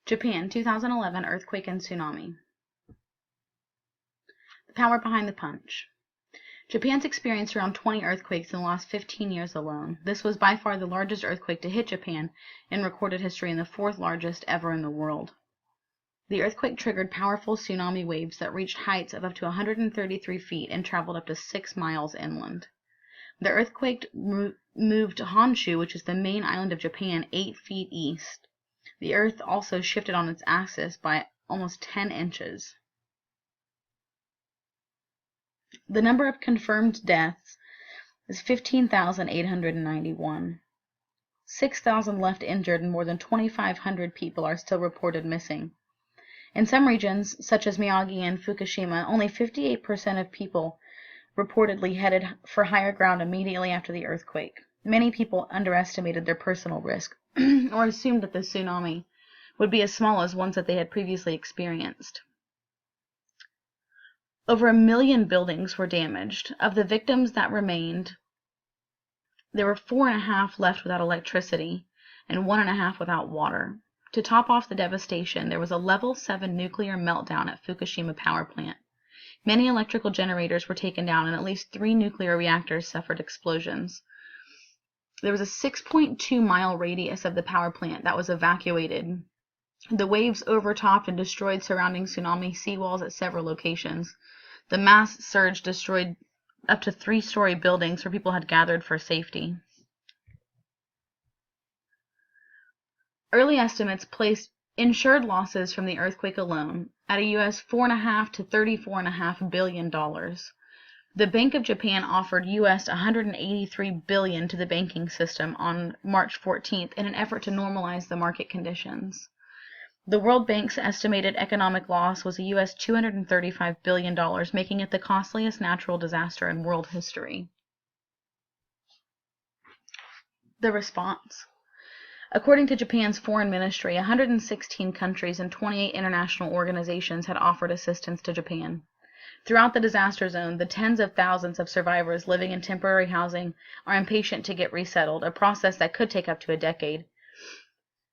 Japan, 2011 earthquake and tsunami. The power behind the punch. Japan's experienced around 20 earthquakes in the last 15 years alone. This was by far the largest earthquake to hit Japan in recorded history and the fourth largest ever in the world. The earthquake triggered powerful tsunami waves that reached heights of up to 133 feet and traveled up to 6 miles inland. The earthquake moved Honshu, which is the main island of Japan, 8 feet east. The earth also shifted on its axis by almost 10 inches. The number of confirmed deaths is 15,891. 6,000 left injured and more than 2,500 people are still reported missing. In some regions, such as Miyagi and Fukushima, only 58% of people reportedly headed for higher ground immediately after the earthquake. Many people underestimated their personal risk or assumed that the tsunami would be as small as ones that they had previously experienced. Over 1 million buildings were damaged. Of the victims that remained, there were 4.5 left without electricity and 1.5 without water. To top off the devastation, there was a level 7 nuclear meltdown at Fukushima power plant. Many electrical generators were taken down and at least 3 nuclear reactors suffered explosions. There was a 6.2-mile radius of the power plant that was evacuated. The waves overtopped and destroyed surrounding tsunami seawalls at several locations. The mass surge destroyed up to 3-story buildings where people had gathered for safety. Early estimates placed insured losses from the earthquake alone at a U.S. $4.5 to $34.5 billion. The Bank of Japan offered U.S. $183 billion to the banking system on March 14th in an effort to normalize the market conditions. The World Bank's estimated economic loss was a U.S. $235 billion, making it the costliest natural disaster in world history. The response. According to Japan's foreign ministry, 116 countries and 28 international organizations had offered assistance to Japan. Throughout the disaster zone, the tens of thousands of survivors living in temporary housing are impatient to get resettled, a process that could take up to a decade.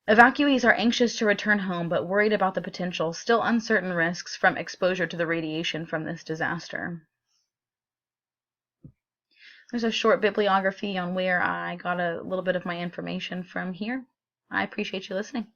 Evacuees are anxious to return home, but worried about the potential, still uncertain risks from exposure to the radiation from this disaster. There's a short bibliography on where I got a little bit of my information from here. I appreciate you listening.